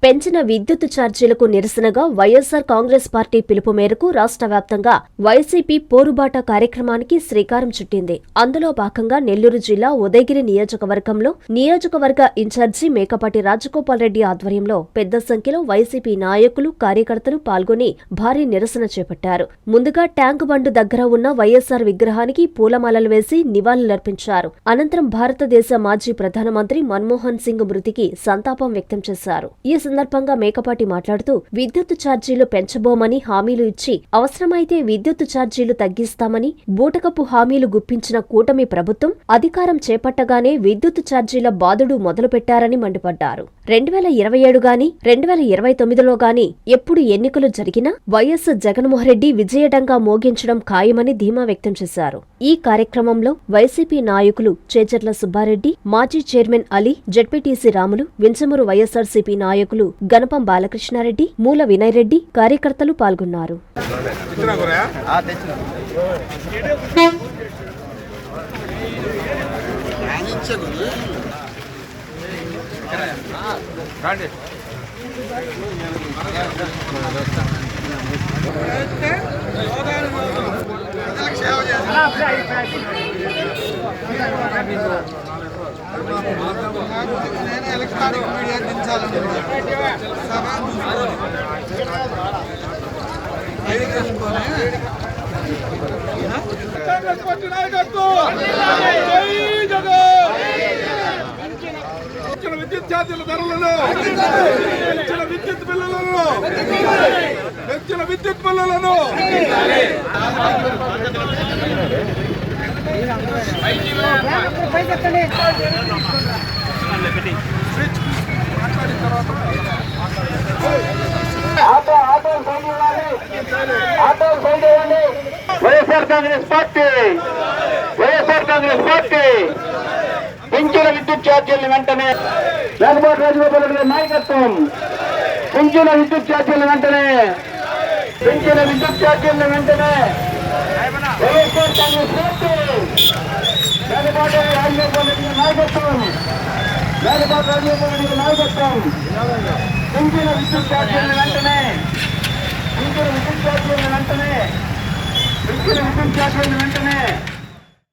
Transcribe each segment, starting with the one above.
పెంచిన విద్యుత్ ఛార్జీలకు నిరసనగా వైఎస్సార్ కాంగ్రెస్ పార్టీ పిలుపు మేరకు రాష్ట్ర వ్యాప్తంగా వైసీపీ పోరుబాట కార్యక్రమానికి శ్రీకారం చుట్టింది. అందులో భాగంగా నెల్లూరు జిల్లా ఉదయగిరి నియోజకవర్గంలో నియోజకవర్గ ఇన్ఛార్జి మేకపాటి రాజగోపాల్ రెడ్డి ఆధ్వర్యంలో పెద్ద సంఖ్యలో వైసీపీ నాయకులు, కార్యకర్తలు పాల్గొని భారీ నిరసన చేపట్టారు. ముందుగా ట్యాంక్ బండ్ దగ్గర ఉన్న వైఎస్సార్ విగ్రహానికి పూలమాలలు వేసి నివాళులర్పించారు. అనంతరం భారతదేశ మాజీ ప్రధానమంత్రి మన్మోహన్ సింగ్ మృతికి సంతాపం వ్యక్తం చేశారు. ఈ సందర్భంగా మేకపాటి మాట్లాడుతూ విద్యుత్ ఛార్జీలు పెంచబోమని హామీలు ఇచ్చి అవసరమైతే విద్యుత్ ఛార్జీలు తగ్గిస్తామని బూటకపు హామీలు గుప్పించిన కూటమి ప్రభుత్వం అధికారం చేపట్టగానే విద్యుత్ ఛార్జీల బాదుడు మొదలుపెట్టారని మండిపడ్డారు. 2027 గాని 2029లో గాని ఎప్పుడు ఎన్నికలు జరిగినా వైఎస్ జగన్మోహన్రెడ్డి విజయడంగా మోగించడం ఖాయమని ధీమా వ్యక్తం చేశారు. ఈ కార్యక్రమంలో వైసీపీ నాయకులు చేచర్ల సుబ్బారెడ్డి, మాజీ చైర్మన్ అలీ, జెడ్పీటీసీ రాములు, వించమూరు వైఎస్సార్సీపీ నాయకులు గణపం బాలకృష్ణారెడ్డి, మూల వినయ్ రెడ్డి, కార్యకర్తలు పాల్గొన్నారు. ఎలక్ట్రానిక్ మీడియా దించాలని విద్యుత్ ఛార్జీల ధరలను, విద్యుత్ బిల్లులను, పెంచిన విద్యుత్ బిల్లులను వైఎస్ఆర్ కాంగ్రెస్ పార్టీ పెంచిన విద్యుత్ ఛార్జీలను వెంటనే మేకపాటి రాజగోపాల్ రెడ్డి గారి నాయకత్వం, పెంచిన విద్యుత్ ఛార్జీలను వెంటనే వైఎస్ఆర్ కాంగ్రెస్ పార్టీ మేకపాటి రాజగోపాల్ రెడ్డి గారి నాయకత్వం, పెంచిన విద్యుత్ ఛార్జీలను వెంటనే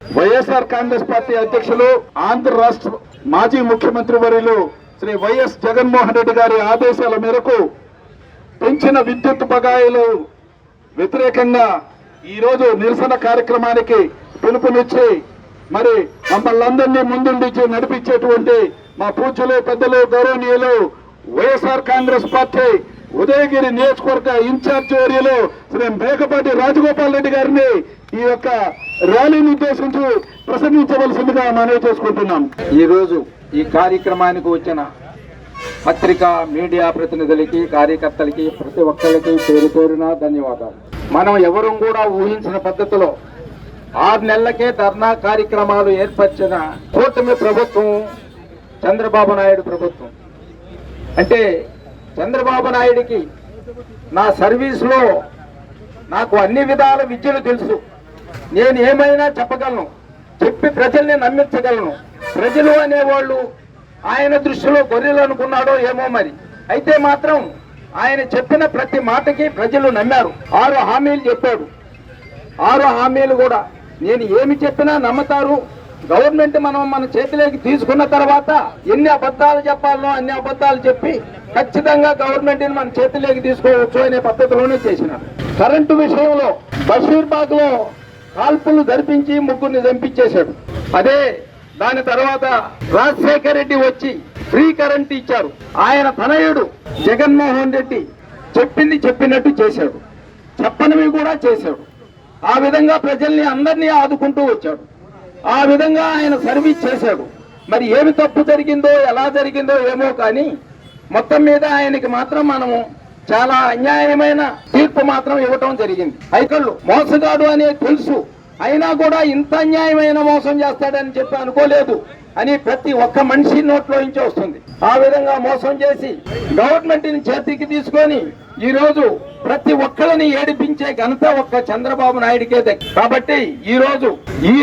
వైఎస్ఆర్ కాంగ్రెస్ పార్టీ అధ్యక్షులు, ఆంధ్ర రాష్ట్ర మాజీ ముఖ్యమంత్రి వర్యులు శ్రీ వైఎస్ జగన్మోహన్ రెడ్డి గారి ఆదేశాల మేరకు పెంచిన విద్యుత్ బకాయిలు వ్యతిరేకంగా ఈరోజు నిరసన కార్యక్రమానికి పిలుపునిచ్చి మరి మమ్మల్ని అందరినీ ముందుండి నడిపించేటువంటి మా పూజ్యులు, పెద్దలు, గౌరవనీయులు వైఎస్ఆర్ కాంగ్రెస్ పార్టీ ఉదయగిరి నియోజకవర్గ ఇన్ఛార్జ్ వర్యులు శ్రీ మేకపాటి రాజగోపాల్ రెడ్డి గారిని ఈ యొక్క ర్యాలీని ఉద్దేశించి ప్రసంగించవలసిందిగా మనవి చేసుకుంటున్నాం. ఈ రోజు ఈ కార్యక్రమానికి వచ్చిన పత్రికా మీడియా ప్రతినిధులకి, కార్యకర్తలకి, ప్రతి ఒక్కరికి పేరు పేరున ధన్యవాదాలు. మనం ఎవరూ కూడా ఊహించిన పద్ధతిలో 6 నెలలకే ధర్నా కార్యక్రమాలు ఏర్పరిచిన కూటమి ప్రభుత్వం, చంద్రబాబు నాయుడు ప్రభుత్వం. అంటే చంద్రబాబు నాయుడికి నా సర్వీసులో నాకు అన్ని విధాల విద్యలు తెలుసు, నేను ఏమైనా చెప్పగలను, చెప్పి ప్రజల్ని నమ్మించగలను. ప్రజలు అనేవాళ్ళు ఆయన దృష్టిలో గొర్రెలు అనుకున్నాడో ఏమో మరి. అయితే మాత్రం ఆయన చెప్పిన ప్రతి మాటకి ప్రజలు నమ్మారు. 6 హామీలు చెప్పాడు. 6 హామీలు కూడా నేను ఏమి చెప్పినా నమ్ముతారు. గవర్నమెంట్ మన చేతిలోకి తీసుకున్న తర్వాత ఎన్ని అబద్ధాలు చెప్పాలో అన్ని అబద్ధాలు చెప్పి ఖచ్చితంగా గవర్నమెంట్ మన చేతిలోకి తీసుకోవచ్చు అనే పద్ధతిలోనే చేసినారు. కరెంటు విషయంలో బషీర్బాగ్ లో కాల్పులు జరిపించి 3 చంపించేశాడు. అదే దాని తర్వాత రాజశేఖర్ రెడ్డి వచ్చి ఫ్రీ కరెంట్ ఇచ్చారు. ఆయన తనయుడు జగన్మోహన్ రెడ్డి చెప్పింది చెప్పినట్టు చేశాడు, చెప్పనివి కూడా చేశాడు. ఆ విధంగా ప్రజల్ని అందరినీ ఆదుకుంటూ వచ్చాడు. ఆ విధంగా ఆయన సర్వీస్ చేశాడు. మరి ఏమి తప్పు జరిగిందో, ఎలా జరిగిందో ఏమో కానీ మొత్తం మీద ఆయనకి మాత్రం మనము చాలా అన్యాయమైన తీర్పు మాత్రం ఇవ్వటం జరిగింది. ఐకళ్ళు మోసగాడు అనే తెలుసు, అయినా కూడా ఇంత అన్యాయమైన మోసం చేస్తాడని చెప్పి అనుకోలేదు అని ప్రతి ఒక్క మనిషి నోట్లో నుంచి వస్తుంది. ఆ విధంగా మోసం చేసి గవర్నమెంట్ ని చేతికి తీసుకొని ఈరోజు ప్రతి ఒక్కరిని ఏడిపించే ఘనత ఒక్క చంద్రబాబు నాయుడికే దక్కి. కాబట్టి ఈ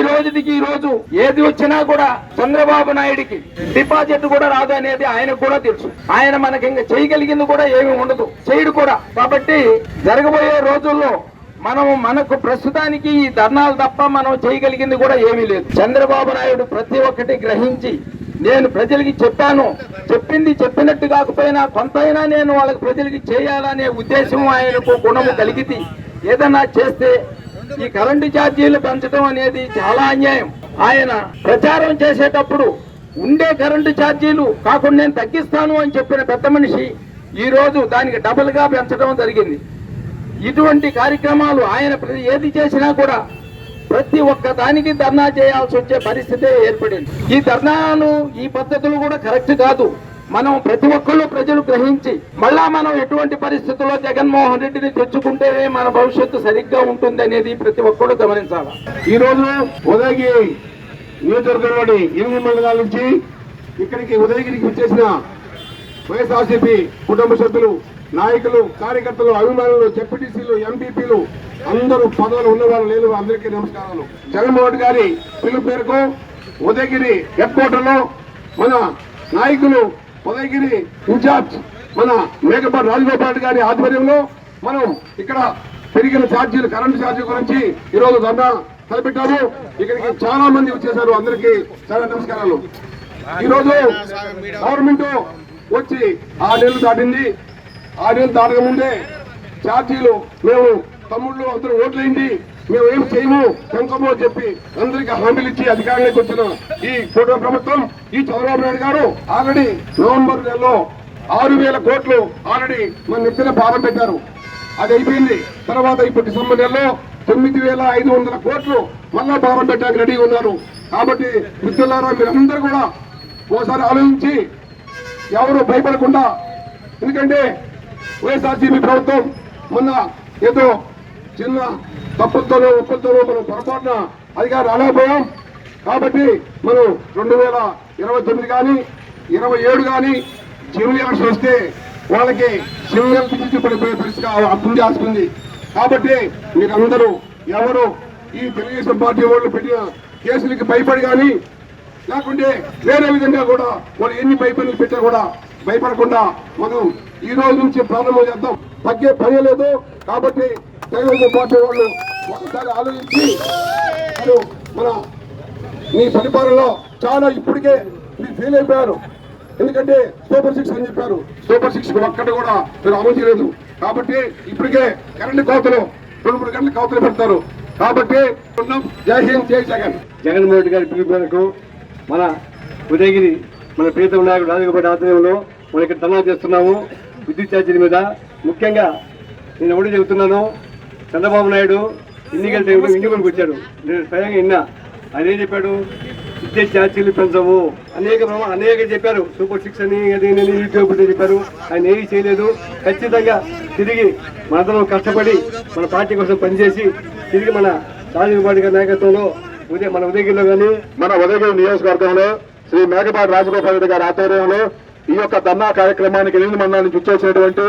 రోజుకి ఏది వచ్చినా కూడా చంద్రబాబు నాయుడికి డిపాజిట్ కూడా రాదు అనేది ఆయనకు కూడా తెలుసు. ఆయన మనకి ఇంకా చేయగలిగింది కూడా ఏమీ ఉండదు, చేయడు కూడా. కాబట్టి జరగబోయే రోజుల్లో మనకు ప్రస్తుతానికి ఈ ధర్నాలు తప్ప మనం చేయగలిగింది కూడా ఏమీ లేదు. చంద్రబాబు నాయుడు ప్రతి ఒక్కటి గ్రహించి, నేను ప్రజలకి చెప్పింది చెప్పినట్టు కాకపోయినా కొంతైనా నేను వాళ్ళకి ప్రజలకి చేయాలనే ఉద్దేశం ఆయనకు గుణము కలిగితే ఏదన్నా చేస్తే ఈ కరెంటు ఛార్జీలు పెంచడం అనేది చాలా అన్యాయం. ఆయన ప్రచారం చేసేటప్పుడు ఉండే కరెంటు ఛార్జీలు కాకుండా నేను తగ్గిస్తాను అని చెప్పిన పెద్ద మనిషి ఈ రోజు దానికి డబుల్ గా పెంచడం జరిగింది. ఇటువంటి కార్యక్రమాలు ఆయన ఏది చేసినా కూడా ప్రతి ఒక్క దానికి ధర్నా చేయాల్సి వచ్చే పరిస్థితి ఏర్పడింది. ఈ ధర్నాలు, ఈ పద్ధతులు కూడా కరెక్ట్ కాదు. మనం ప్రతి ఒక్కళ్ళు ప్రజలు గ్రహించి మళ్ళా మనం ఎటువంటి పరిస్థితుల్లో జగన్మోహన్ రెడ్డిని తెచ్చుకుంటే మన భవిష్యత్తు సరిగ్గా ఉంటుంది అనేది ప్రతి ఒక్కళ్ళు గమనించాలి. ఈ రోజు ఉదయగిరి నియోజకవర్గంలోని 8 మండలాల నుంచి ఇక్కడికి ఉదయగిరికి వచ్చేసిన వైఎస్ఆర్సీపీ కుటుంబ సభ్యులు, నాయకులు, కార్యకర్తలు, అభిమానులు, జెడ్పీటీసీలు, ఎంపీపీలు అందరూ పదవులు ఉన్నవాళ్ళు లేని అందరికీ నమస్కారాలు. జగన్మోహన్ గారి పిలుపు మేరకు ఉదయగిరి హెడ్ క్వార్టర్ లో మన నాయకులు, ఉదయగిరి ఇన్ఛార్జ్ మన మేకపాటి రాజగోపాల్ గారి ఆధ్వర్యంలో మనం ఇక్కడ పెరిగిన ఛార్జీలు, కరెంటు ఛార్జీ గురించి ఈరోజు ధర్నా తలపెట్టాము. ఇక్కడికి చాలా మంది వచ్చేసారు. అందరికీ చాలా నమస్కారాలు. ఈరోజు గవర్నమెంట్ వచ్చి 6 నెలలు దాటింది. 6 నెలలు దాటక ముందే ఛార్జీలు మేము తమ్ముళ్ళు అందరూ ఓట్లేండి, మేము ఏం చేయము, పెంచము అని చెప్పి అందరికీ హామీలు ఇచ్చి అధికారంలోకి వచ్చిన ఈ కూటమి ప్రభుత్వం, ఈ చంద్రబాబు నాయుడు గారు ఆల్రెడీ నవంబర్ నెలలో 6,000 కోట్లు ఆల్రెడీ మన నెత్తిన భారం పెట్టారు. అది అయిపోయింది. తర్వాత ఇప్పుడు డిసెంబర్ నెలలో 9,500 కోట్లు మళ్ళా భారం పెట్టడానికి రెడీగా ఉన్నారు. కాబట్టి మిత్రులారా, మీరందరూ కూడా ఓసారి ఆలోచించి ఎవరు భయపడకుండా, ఎందుకంటే వైఎస్ఆర్సీపీ ప్రభుత్వం మొన్న ఏదో చిన్న తప్పులతోనో ఒప్పులతోనో మనం పొరపాటున అధికారం రాలేకపోయాం. కాబట్టి మనం 2029 కానీ 27 కానీ చివరి ఎలక్షన్ వస్తే వాళ్ళకి సింగల్ పిచ్చి పడిపోయే పరిస్థితి అభివృద్ధి ఆస్తుంది. కాబట్టి మీరందరూ ఎవరు ఈ తెలుగుదేశం పార్టీ వాళ్ళు పెట్టిన కేసులకి భయపడి కానీ, లేకుంటే వేరే విధంగా కూడా వాళ్ళు ఎన్ని భయపడులు పెట్టా కూడా భయపడకుండా మనం ఈ రోజు నుంచి ప్రారంభం చేద్దాం. తగ్గే పని లేదు. కాబట్టి తెలుగుదేశం పార్టీ వాళ్ళు ఒకసారి ఆలోచించి మన మీ పరిపాలనలో చాలా ఇప్పటికే మీరు ఫెయిల్ అయిపోయారు. ఎందుకంటే సూపర్ 6 అని చెప్పారు. సూపర్ 6 ఒక్కటి కూడా మీరు అమలు చేయలేదు. కాబట్టి ఇప్పటికే కరెంటు కోతలు 2-3 గంటల కోతలు పెడతారు. కాబట్టి జై హింద్, జై జగన్. జగన్మోహన్ రెడ్డి గారి పిలుపు మేరకు మన ఉదయగిరి మన ప్రీతం నాయకుడు రాజగోపాల్ ఆధ్వర్యంలో మనం ఇక్కడ ధర్నా చేస్తున్నాము. విద్యుత్ ఛార్జీల మీద ముఖ్యంగా నేను ఒకటి చెబుతున్నాను. చంద్రబాబు నాయుడు ఎన్నికల టైంలో ఇంటికి వచ్చాడు. నేను స్వయంగా విన్నా. ఆయన ఏం చెప్పాడు? విద్యుత్ ఛార్జీలు పెంచవు అనేక చెప్పారు. సూపర్ 6 అని యూట్యూబ్ చెప్పారు. ఆయన ఏమీ చేయలేదు. ఖచ్చితంగా తిరిగి మనందరం కష్టపడి మన పార్టీ కోసం పనిచేసి తిరిగి మన రాజగోపాల్ గారి నాయకత్వంలో మన ఉదయగిరిలో కానీ మన ఉదయగిరి నియోజకవర్గంలో శ్రీ మేకపాటి రాజగోపాల్ రెడ్డి గారి ఆధ్వర్యంలో ఈ యొక్క ధర్నా కార్యక్రమానికి 8 మండలాల నుంచి వచ్చేసినటువంటి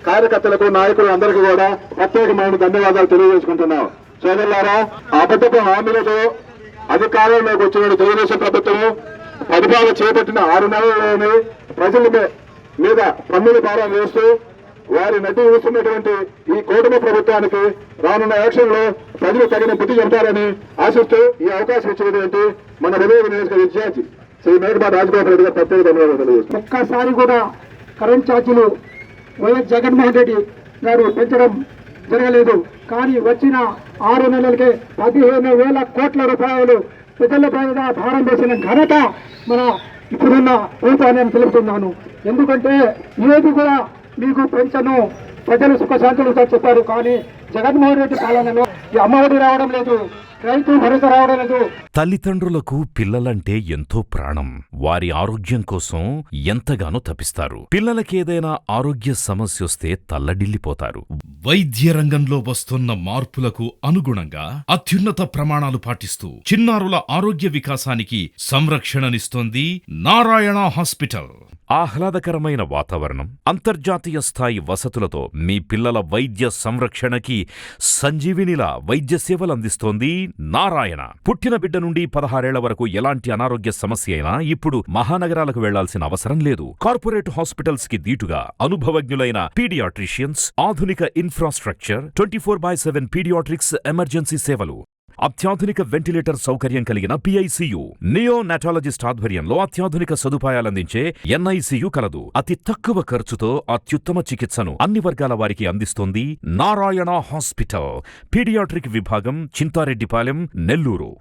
కార్యకర్తలకు, నాయకులు అందరికీ కూడా ప్రత్యేకమైన ధన్యవాదాలు తెలియజేసుకుంటున్నాం. సోదరులారా, అబద్ధపు హామీలతో అధికారంలోకి వచ్చిన తెలుగుదేశం ప్రభుత్వం పరిపాలన చేపట్టిన 6 నెలల్లోనే ప్రజల మీద పన్నుల భారం వేస్తూ వారి నడ్డి వేస్తున్నటువంటి ఈ కూటమి ప్రభుత్వానికి రానున్న ఎలక్షన్ లో ప్రజలు తగిన బుద్ధి చెబుతారని ఆశిస్తూ ఈ అవకాశం ఇచ్చినటువంటి మన ఉదయగిరి నియోజకవర్గ ఇన్ఛార్జి శ్రీ మేకపాటి రాజగోపాల్ రెడ్డి గారు ప్రత్యేక ధన్యవాదాలు తెలియజేస్తున్నాం. ఒక్కసారి కూడా కరెంట్ ఛార్జీలు వైఎస్ జగన్మోహన్ రెడ్డి గారు పెంచడం జరగలేదు. కానీ వచ్చిన 6 నెలలకే 15,000 కోట్ల రూపాయలు ప్రజల పైన భారం వేసిన ఘనత మన ఇప్పుడున్న ప్రభుత్వాన్ని తెలుపుతున్నాను. ఎందుకంటే ఏది కూడా మీకు పెన్షన్ ప్రజలు సుఖశాంతులతో చెప్పారు. కానీ జగన్మోహన్ రెడ్డి పాలనలో ఈ అమ్మఒడి రావడం లేదు, రైతు భరోసా రావడం లేదు. తల్లిదండ్రులకు పిల్లలంటే ఎంతో ప్రాణం. వారి ఆరోగ్యం కోసం ఎంతగానో తపిస్తారు. పిల్లలకేదైనా ఆరోగ్య సమస్యొస్తే తల్లడిల్లిపోతారు. వైద్య రంగంలో వస్తున్న మార్పులకు అనుగుణంగా అత్యున్నత ప్రమాణాలు పాటిస్తూ చిన్నారుల ఆరోగ్య వికాసానికి సంరక్షణనిస్తోంది నారాయణ హాస్పిటల్. ఆహ్లాదకరమైన వాతావరణం, అంతర్జాతీయ స్థాయి వసతులతో మీ పిల్లల వైద్య సంరక్షణకి సంజీవినిలా వైద్య సేవలు అందిస్తోంది నారాయణ. పుట్టిన బిడ్డ నుండి 16 ఏళ్ల వరకు ఎలాంటి అనారోగ్య సమస్య అయినా ఇప్పుడు మహానగరాలకు వెళ్లాల్సిన అవసరం లేదు. కార్పొరేట్ హాస్పిటల్స్ కి దీటుగా అనుభవజ్ఞులైన పీడియాట్రిషియన్స్, ఆధునిక ఇన్ఫ్రాస్ట్రక్చర్, 24/7 పీడియాట్రిక్స్ ఎమర్జెన్సీ సేవలు, అత్యాధునిక వెంటిలేటర్ సౌకర్యం కలిగిన PICU, నియోనాటాలజిస్ట్ ఆధ్వర్యంలో అత్యాధునిక సదుపాయాలందించే NICU కలదు. అతి తక్కువ ఖర్చుతో అత్యుత్తమ చికిత్సను అన్ని వర్గాల వారికి అందిస్తోంది నారాయణ హాస్పిటల్. పీడియాట్రిక్ విభాగం, చింతారెడ్డిపాలెం, నెల్లూరు.